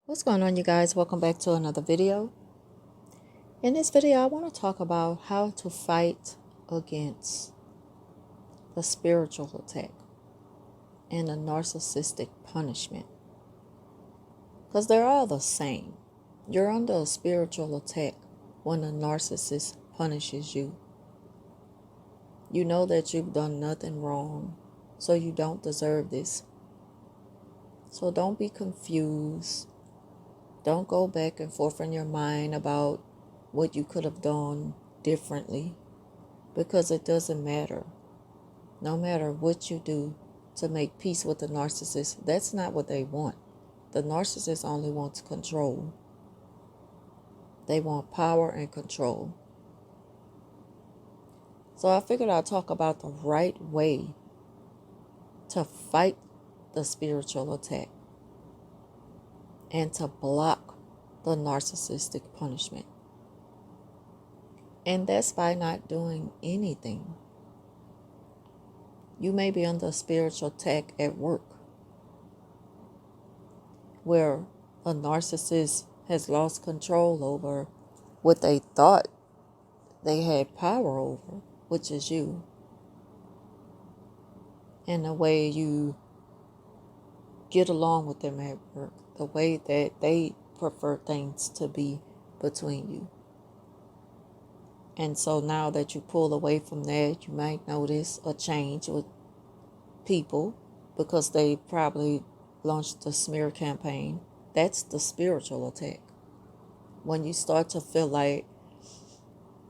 What's going on, you guys? Welcome back to another video. In this video, I want to talk about how to fight against the spiritual attack and the narcissistic punishment. Because they're all the same. You're under a spiritual attack when a narcissist punishes you. You know that you've done nothing wrong, so you don't deserve this. So don't be confused. Don't go back and forth in your mind about what you could have done differently, because it doesn't matter. No matter what you do to make peace with the narcissist, that's not what they want. The narcissist only wants control. They want power and control. So I figured I'd talk about the right way to fight the spiritual attack and to block the narcissistic punishment. And that's by not doing anything. You may be under a spiritual attack at work, where a narcissist has lost control over what they thought they had power over, which is you. And the way you get along with them at work, the way that they prefer things to be between you. And so now that you pull away from that, you might notice a change with people because they probably launched a smear campaign. That's the spiritual attack. When you start to feel like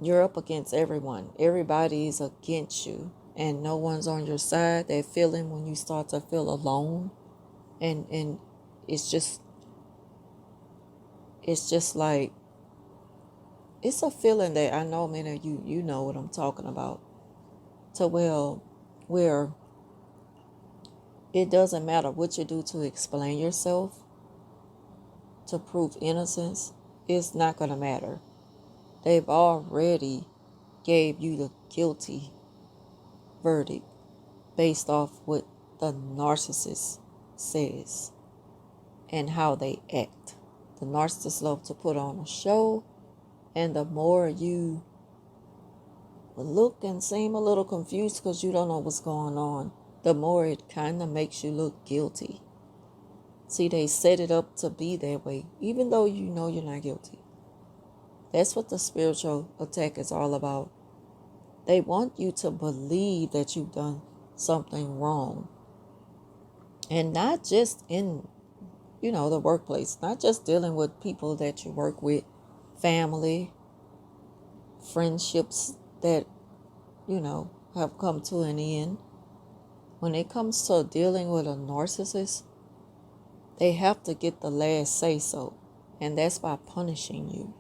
you're up against everyone, everybody's against you, and no one's on your side, that feeling when you start to feel alone, and it's just like, it's a feeling that I know many of you know what I'm talking about. To where it doesn't matter what you do to explain yourself, to prove innocence, it's not going to matter. They've already gave you the guilty verdict based off what the narcissist says and how they act. The narcissists love to put on a show, and the more you look and seem a little confused because you don't know what's going on, the more it kind of makes you look guilty. See, they set it up to be that way, even though you know you're not guilty. That's what the spiritual attack is all about. They want you to believe that you've done something wrong. And not just in, the workplace, not just dealing with people that you work with, family, friendships that, have come to an end. When it comes to dealing with a narcissist, they have to get the last say so, and that's by punishing you.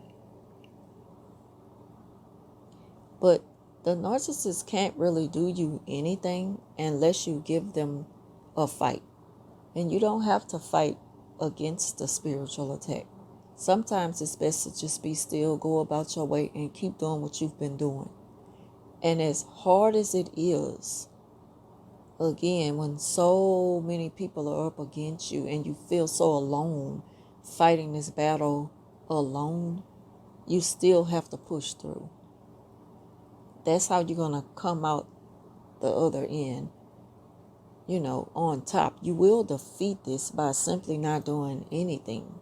But the narcissist can't really do you anything unless you give them a fight. And you don't have to fight against the spiritual attack. Sometimes it's best to just be still, go about your way, and keep doing what you've been doing. And as hard as it is, again, when so many people are up against you and you feel so alone, fighting this battle alone, you still have to push through. That's how you're going to come out the other end, on top. You will defeat this by simply not doing anything.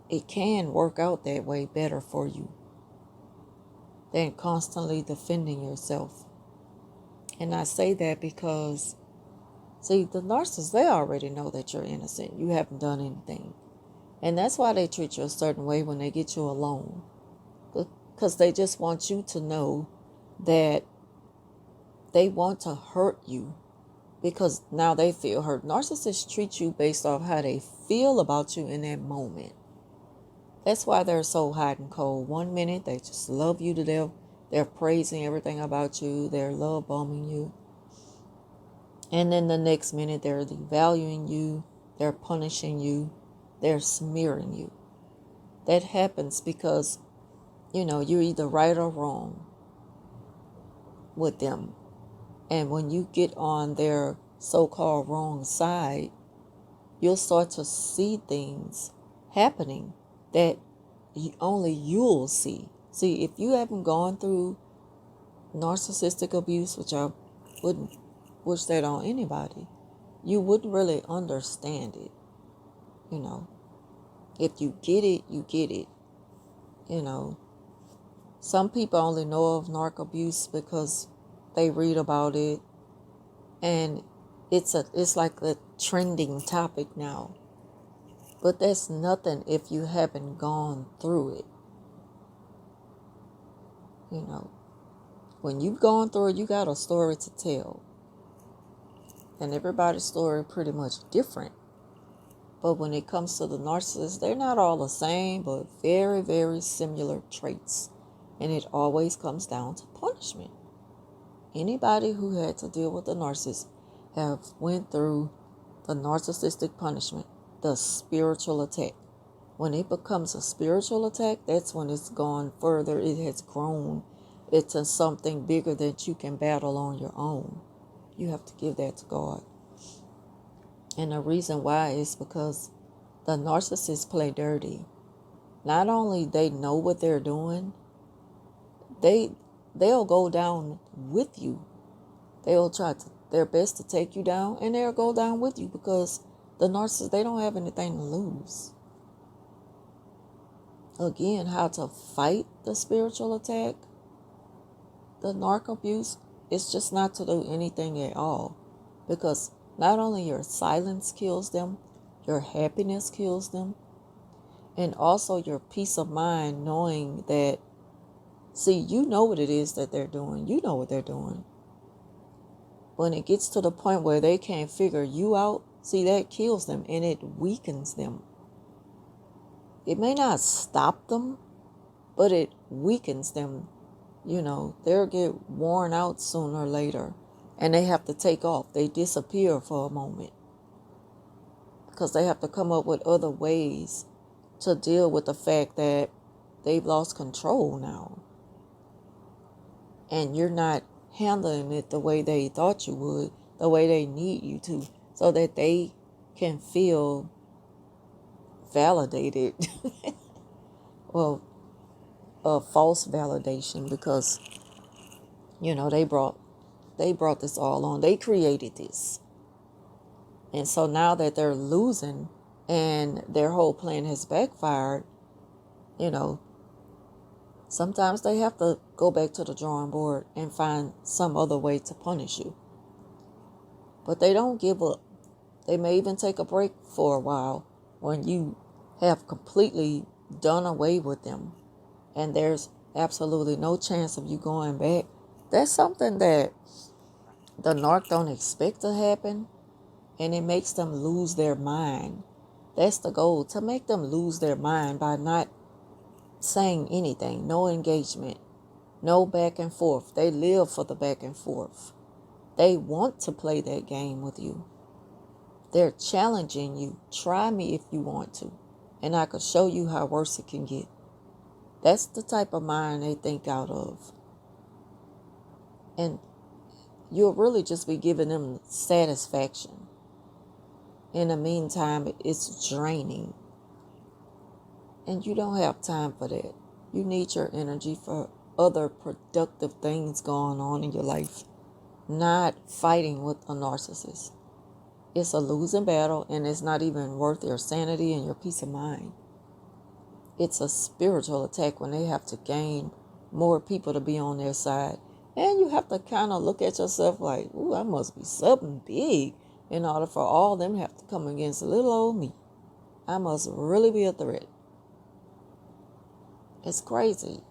It can work out that way better for you than constantly defending yourself. And I say that because, see, the narcissists, they already know that you're innocent. You haven't done anything. And that's why they treat you a certain way when they get you alone. Because they just want you to know that they want to hurt you, because now they feel hurt. Narcissists treat you based off how they feel about you in that moment. That's why they're so hot and cold. 1 minute, they just love you to death. They're praising everything about you. They're love bombing you. And then the next minute, they're devaluing you. They're punishing you. They're smearing you. That happens because, you're either right or wrong with them. And when you get on their so-called wrong side, you'll start to see things happening that only you'll see. See, if you haven't gone through narcissistic abuse, which I wouldn't wish that on anybody, you wouldn't really understand it. You know, if you get it, you get it. You know, some people only know of narc abuse because they read about it, and it's like a trending topic now. But that's nothing if you haven't gone through it. You know, when you've gone through it, you got a story to tell. And everybody's story pretty much different. But when it comes to the narcissist, they're not all the same, but very, very similar traits. And it always comes down to punishment. Anybody who had to deal with a narcissist have went through the narcissistic punishment, the spiritual attack. When it becomes a spiritual attack, that's when it's gone further. It has grown into something bigger that you can battle on your own. You have to give that to God. And the reason why is because the narcissists play dirty. Not only they know what they're doing, they'll go down with you. They'll try their best to take you down, and they'll go down with you because the narcissists, they don't have anything to lose. Again, how to fight the spiritual attack, the narc abuse, is just not to do anything at all. Because not only your silence kills them, your happiness kills them, and also your peace of mind knowing that, see, you know what it is that they're doing. You know what they're doing. When it gets to the point where they can't figure you out, see, that kills them and it weakens them. It may not stop them, but it weakens them. You know, they'll get worn out sooner or later, and they have to take off. They disappear for a moment because they have to come up with other ways to deal with the fact that they've lost control now. And you're not handling it the way they thought you would, the way they need you to, so that they can feel validated. Well, a false validation, because, you know, they brought this all on. They created this. And so now that they're losing and their whole plan has backfired, you know, sometimes they have to go back to the drawing board and find some other way to punish you. But they don't give up. They may even take a break for a while when you have completely done away with them and there's absolutely no chance of you going back. That's something that the narc don't expect to happen, and it makes them lose their mind. That's the goal, to make them lose their mind by not saying anything, no engagement, no back and forth. They live for the back and forth. They want to play that game with you. They're challenging you. Try me if you want to, and I could show you how worse it can get. That's the type of mind they think out of. And you'll really just be giving them satisfaction. In the meantime, it's draining. And you don't have time for that. You need your energy for other productive things going on in your life, not fighting with a narcissist. It's a losing battle, and it's not even worth your sanity and your peace of mind. It's a spiritual attack when they have to gain more people to be on their side. And you have to kind of look at yourself like, ooh, I must be something big in order for all them to have to come against little old me. I must really be a threat. It's crazy.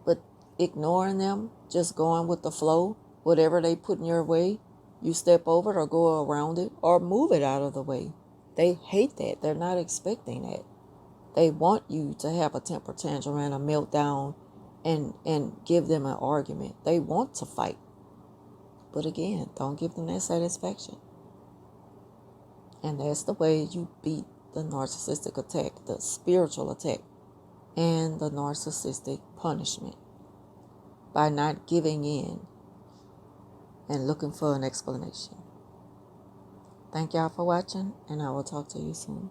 But ignoring them, just going with the flow, whatever they put in your way, you step over it or go around it or move it out of the way. They hate that. They're not expecting that. They want you to have a temper tantrum and a meltdown and give them an argument. They want to fight. But again, don't give them that satisfaction. And that's the way you beat the narcissistic attack, the spiritual attack, and the narcissistic punishment, by not giving in and looking for an explanation. Thank y'all for watching, and I will talk to you soon.